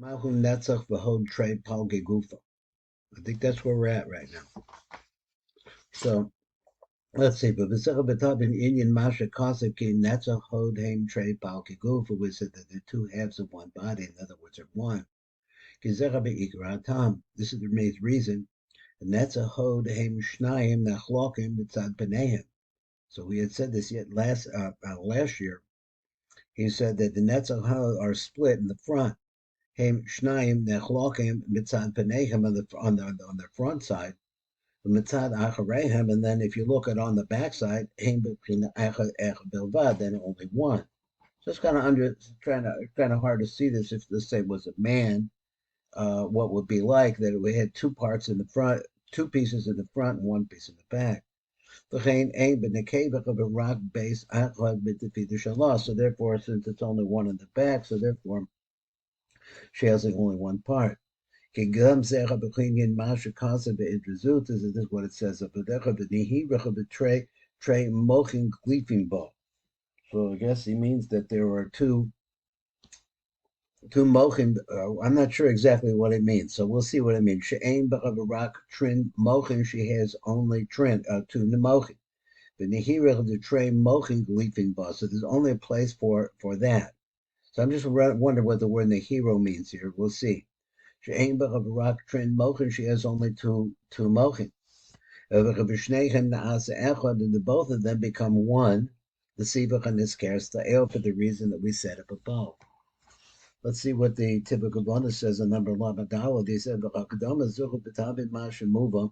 Mahu netzach-hod trey pal gegufa. I think that's where we're at right now. So let's see. But v'secha b'tav in Inyan Masha Kasek ki netzach-hod heim trey pal gegufa. We said that they're two halves of one body. In other words, they're one. Kizecha be'ikra tam. This is the main reason. Netzach-hod heim shnayim nachlokim b'tzad paneim. So we had said this yet last year. He said that the netzach-hod are split in the front. Heim shnayim nechlokim mitzad paneim on the front side, mitzad acharehem, and then if you look at on the back side, heim b'pchina echad bilvad, then only one. So it's kind of hard to see this if let's say was a man, what would be like that we had two parts in the front, two pieces in the front and one piece in the back. So therefore, since it's only one in the back, so therefore she has only one part. This is what it says. So I guess he means that there are two mochim. I'm not sure exactly what it means, so we'll see what it means. She'ain b'chavarak trin mochim. She has only two mochim. The nehirach the tray mochin gleefing bus. So there's only a place for that. So I'm just wondering what the word nehiro means here. We'll see. She ain't but a rock train mochin. She has only two mochin. And the both of them become one. The sivach and the scarce the ale for the reason that we said up above. Let's see what the typical bonus says in number Labadala. They said v'chakadama zuchu b'tabit mashamuva.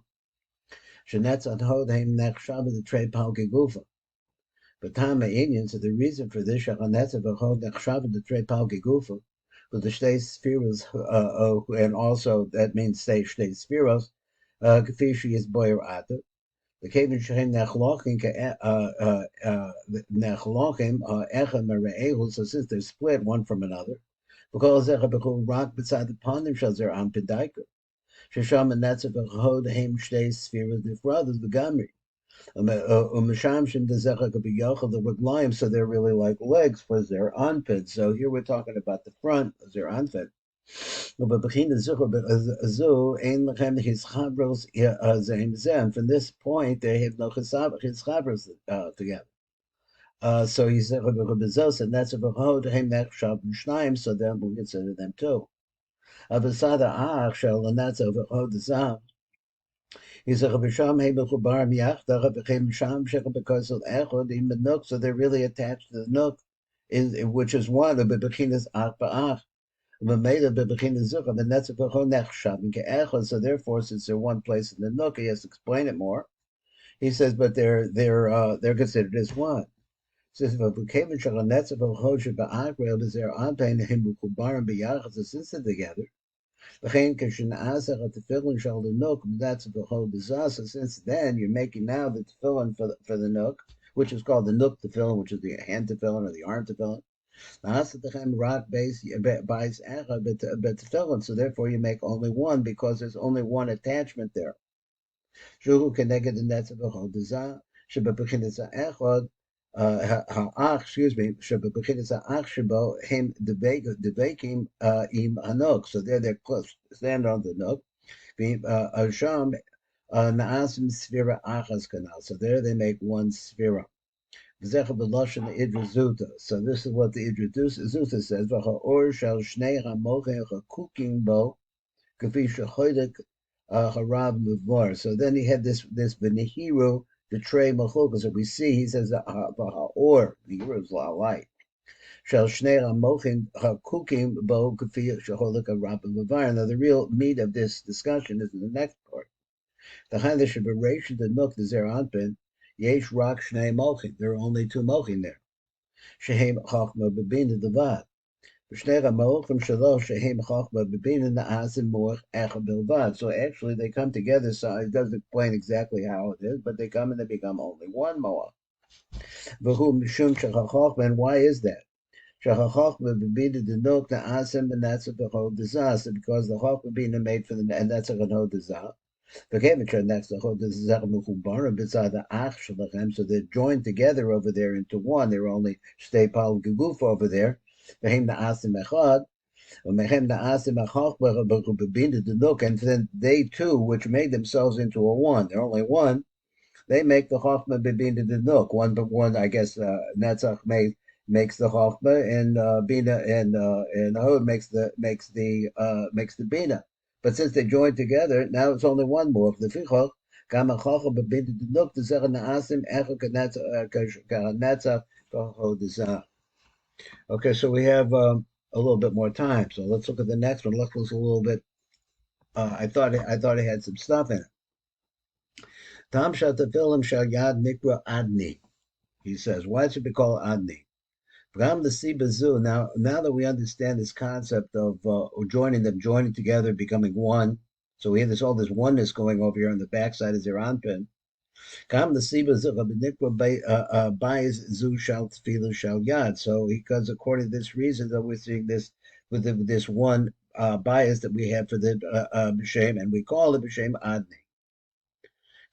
Netzach-hod heim nechshav the trey pal gegufa. But Tama Indian, so the reason for this, netzach-hod nechshav the trey pal gegufa, with the shtei spheros, and also that means shtei spheros, kafishi is boyer ata. The kevin shehem nechlochim echad mere'ehu. So since they're split one from another, because zecha bechul rak beside the pandim shazer am pedaiker. Shesham and netzach-hod heim shtei spheros nifradas v'gamri. So they're really like legs for their armpit. So here we're talking about the front of their armpit. And from this point, they have no chischabros together. So he said, and that's a so then we'll consider them too. So they're really attached to the nook, which is one of the bechinas ach ba'ach. So therefore, since they're one place in the nook, he has to explain it more. He says, but they're considered as one. Since they're together. So since then you're making now the tefillin for the nook, which is called the nook tefillin, which is the hand tefillin or the arm tefillin. So therefore you make only one because there's only one attachment there. Excuse me, so there they're close, stand on the nook. So there they make one sphera. So this is what the Idra says. So then he had this Benehiru, the tray machokas that we see. He says or the Hebrew is light. Now the real meat of this discussion is in the next part. The nook the Zair anpin yesh rak shnei mochin. There are only two mochin there. Shehem chachma bebina devad. So actually they come together, so it doesn't explain exactly how it is, but they come and they become only one moach. And why is that? Because the chachma being made for the netzach-hod dezah. So they're joined together over there into one. They're only shtei pal geguf over there. And then they too, which made themselves into a one, they're only one, they make the Chochmah Bebina the Nook. One but one, I guess, Netzach made makes the Chochmah, and Bina and Hod makes the Bina. But since they joined together, now it's only one more. The Fichoch, Gama Chochmah Bebina the Nook, the Zera Naasim, Echo Netzach, Hod the Zair. Okay, so we have a little bit more time. So let's look at the next one. Let's look a little bit. I thought it had some stuff in it. Tam shat tefillin shal yad nikra adni. He says, why should it be called adni? Now that we understand this concept of joining together, becoming one. So we have all this oneness going over here on the backside of their anpin. So because according to this reason that we're seeing this with this one bias that we have for the b'shem, and we call it b'shem adni.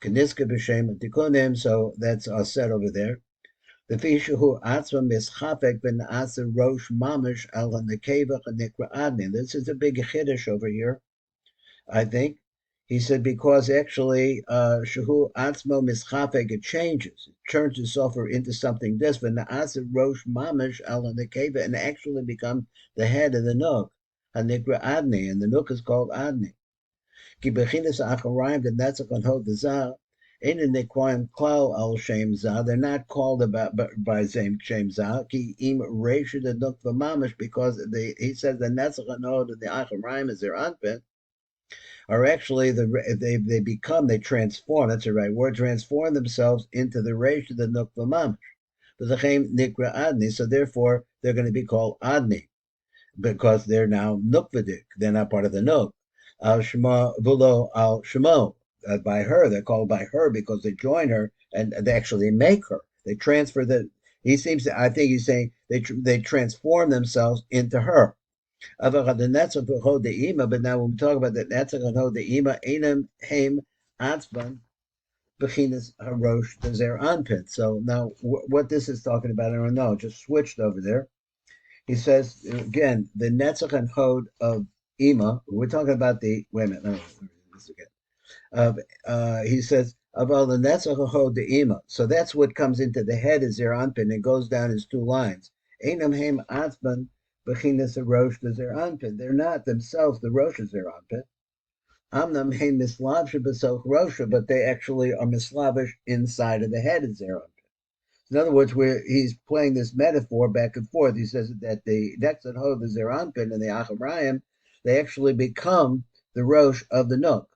Kaniska b'shem tikunim. So that's said over there. The fishu atzma mischafek ben asa rosh mamish al nekeva nikra adni. This is a big chiddush over here, I think. He said because actually shahu atzmo mischafek, it changes, it turns itself into something different. The asa rosh mamish al nekeva, and actually become the head of the nook, hanikra adni, and the nook is called adni. Ki bechinas acharayim the netzach-hod the Zair. They're not called about by Shem Zair. Ki im reishu the nuk v'mamish, because he says the netzach-hod and the acharayim is their anpin, are actually they transform. That's the right word. Transform themselves into the reishu the nuk v'mamish. V'zachem nikra adni. So therefore, they're going to be called adni because they're now nukvadik. They're not part of the nuk. Al shema v'lo al shemo. By her, they're called by her because they join her and they actually make her. They transfer the. I think he's saying they transform themselves into her. But now when we talk about the netzach-hod the ima, enam heim atzban bechinas harosh Zair anpin. So now what this is talking about, I don't know. Just switched over there. He says again the netzach-hod of ima. We're talking about the wait a minute. No, this again. He says, about the netzach-hod the ima. So that's what comes into the head is Zair anpin and goes down as two lines. Einam heim atzban bechinas rosh Zair anpin. They're not themselves the rosh Zair anpin. Amnam heim mislavish b'soch rosha, but they actually are mislavish inside of the head of Zair anpin. In other words, he's playing this metaphor back and forth. He says that the netzach-hod the Zair anpin and the acharayim, they actually become the rosh of the nook.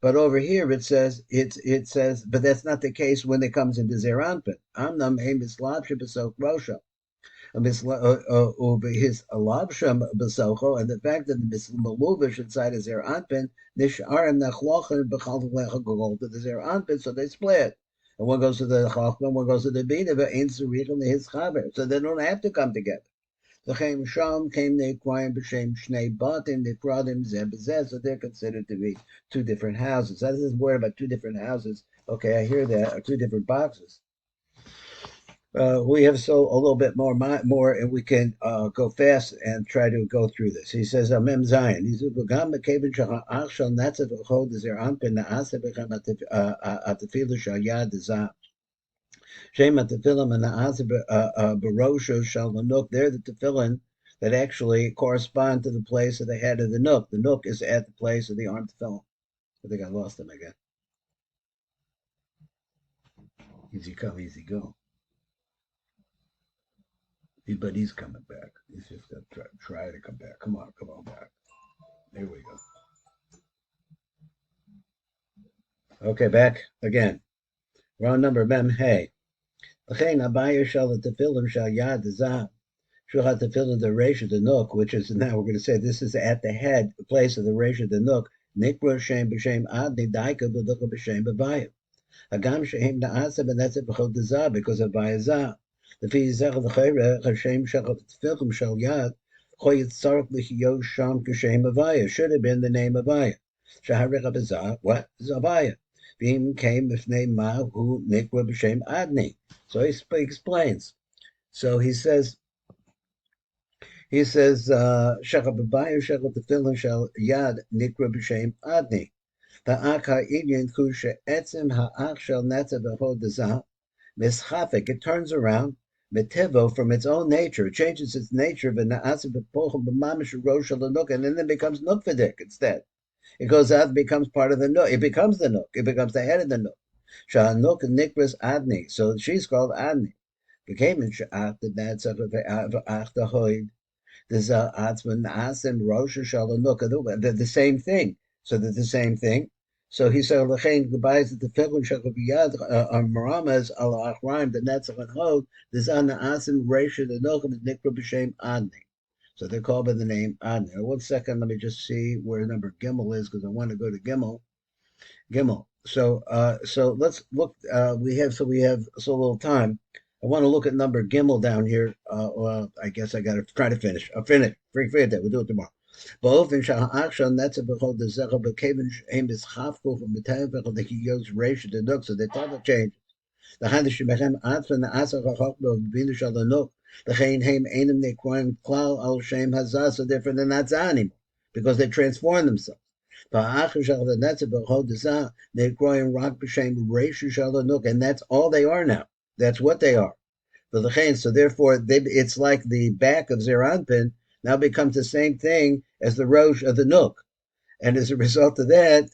But over here it says, but that's not the case when it comes into Zair anpin. Amnam heim mislavish b'soch rosha. His alabsham b'socho, and the fact that the maluvish inside is Zair anpin, nisharim nachlochen b'chalvelecha go to the Zair anpin, so they split. And one goes to the chachma, one goes to the bina, but ain't zerichem his chaver, so they don't have to come together. The chem sham came ne'kwayim b'shem shnei batim nifradim zeh b'zeh, so they're considered to be two different houses. That is word about two different houses. Okay, I hear that, or two different boxes. We have a little bit more, and we can go fast and try to go through this. He says, Mem Zion. He says, "V'gam b'kevin shachach shel netzach-hod Zair anpin na'aseh b'chem atefillah shel yad Zair. Shem atefillah na'aseh b'rosho shel nook. They're the tefillin that actually correspond to the place of the head of the nook. The nook is at the place of the arm tefillin. I think I lost him again. Easy come, easy go. But he's coming back. He's just going to try to come back. Come on back. There we go. Okay, back again. Round number Mem Hey. L'chein Abaya shel tefillin shel yad Zair. Shuchat tefillin the reish of the nook, which is now we're going to say this is at the head, the place of the reish of the nook. Nikra shem b'shem adni daika b'ducha b'shem b'vaya. Hagam shehem na'asa b'netzach-hod Zair because of Vaya Zair. The fee zech l'chayre Hashem shel tefillin shel yad choyet tzarich l'chiyos sham k'shem avaya should have been the name Avaya. Shaharich abazah what is Avaya? Beam came b'fnei ma hu nikra b'shem adni. So he explains. So he says He says, "Shechal b'bayir shechal tefillin shel yad nikra b'shem adni." The akar inyan kusha etzim ha'ach shel netzach-hod mischafik. It turns around metivo from its own nature. It changes its nature, and then it becomes nukvadik instead. It goes out and becomes part of the nuk. It becomes the nuk. It becomes the head of the nuk. Sha'anuk nikras adni. So she's called adni. Became in sha'at the netzach the hoid. There's atzman asim rosh shalanuk. They're the same thing. So they're the same thing. So he said, "Lechein goodbyes the tefillin shakabiyad maramas ala achraim the netzach-hod. There's an asim reisha the nocham nikra b'shem adni." So they're called by the name adni. Now, 1 second, let me just see where number Gimel is because I want to go to Gimel. Gimel. So let's look. We have so little time. I want to look at number Gimel down here. Well, I guess I got to try to finish. I'll finish. Forget that. We'll do it tomorrow. Both in Sha'achshan, that's a behold the Zecha, but Kevin aim is Chafko from the time that he goes Reish the Nook, so the title changes. The Hadish Bechem Atvan, the Asach Hachokbo, Binu Shalanuk, the Chain Haim Einem, they crime Klal al Shem Hazah, so different than that's anymore, because they transform themselves. The Netza behold the Zah, they crime Rock B'Shem Reish Shalanuk, and that's all they are now. That's what they are. So therefore, it's like the back of Zeranpin now becomes the same thing as the Rosh of the Nook. And as a result of that,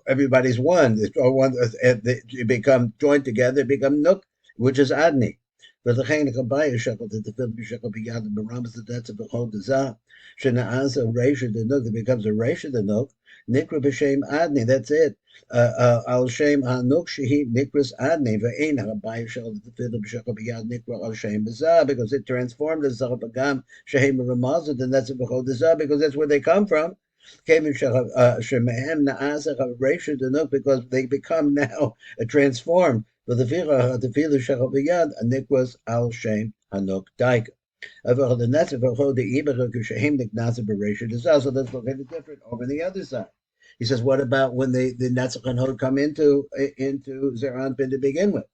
everybody's one. It's all one. They become joined together, become Nook, which is Adni. But the shekel to the film shekel beyond the baramas the debts of the whole dezah. Shena'asa Reisha the Nook that becomes a Reisha the Nook. Nikra b'shem Adni. That's it. Al shem hanuk shehi nikras adni ve'ein habayir shel the film shekel beyond nikra al shem bezah because it transformed the zah bagam shehem ramazah and that's a b'chol dezah because that's where they come from. Because they become now transformed. But the tefillah shechal b'yad nikras al shem hanuk daika. So let's look at it different over the other side. He says, what about when the netzach-hod come into Zeranpin to begin with?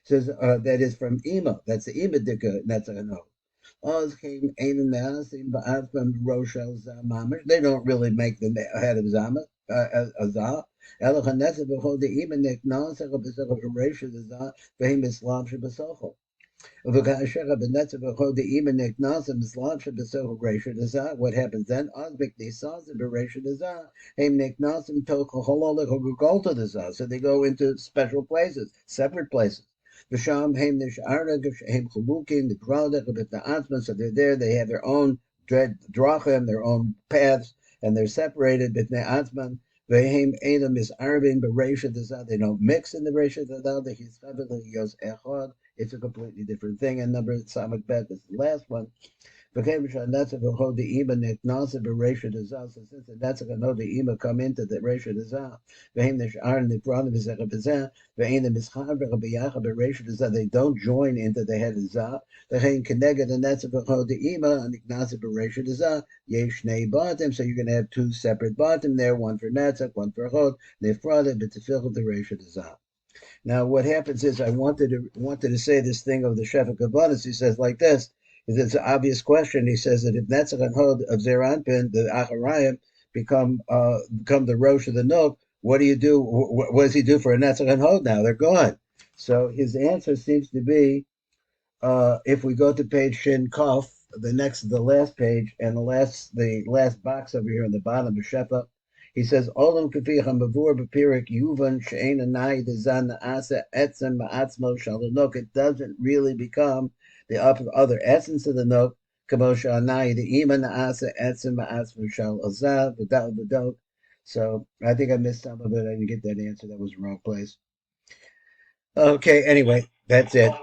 He says that is from Ema. That's the Ema dika netzach-hod. They don't really make the head of Zama. What happens then? So they go into special places, separate places. So they're there, they have their own drachim, their own paths, and they're separated. They don't mix in the Reisha Dada, it's a completely different thing. And number Samach Bet is the last one. So since the netzach-hod the ima come into the Reisha Dazah, they don't join into the head of Zah. So you're going to have two separate bottom there, one for netzach, one for hod, nefrada, but to fill the Reisha Dazah. Now, what happens is I wanted to say this thing of the Shefek Abundance. He says like this. It's an obvious question. He says that if netzach-hod of Zeranpin, the Acharayim, become the Rosh of the Nook, what do you do? What does he do for a netzach-hod now? They're gone. So his answer seems to be, if we go to page Shin Kaf, the last page, and the last box over here on the bottom of Shefa, he says, "Olam kafiyacham bavur b'pirik yuvan she'ein anai dezan asa etzem ma'atzmo shalanok." It doesn't really become the other essence of the nook. Kamosha anai the iman asa etzem ma'atzmo shal azah v'dal v'dok. So I think I missed some of it. I didn't get that answer. That was the wrong place. Okay. Anyway, that's it.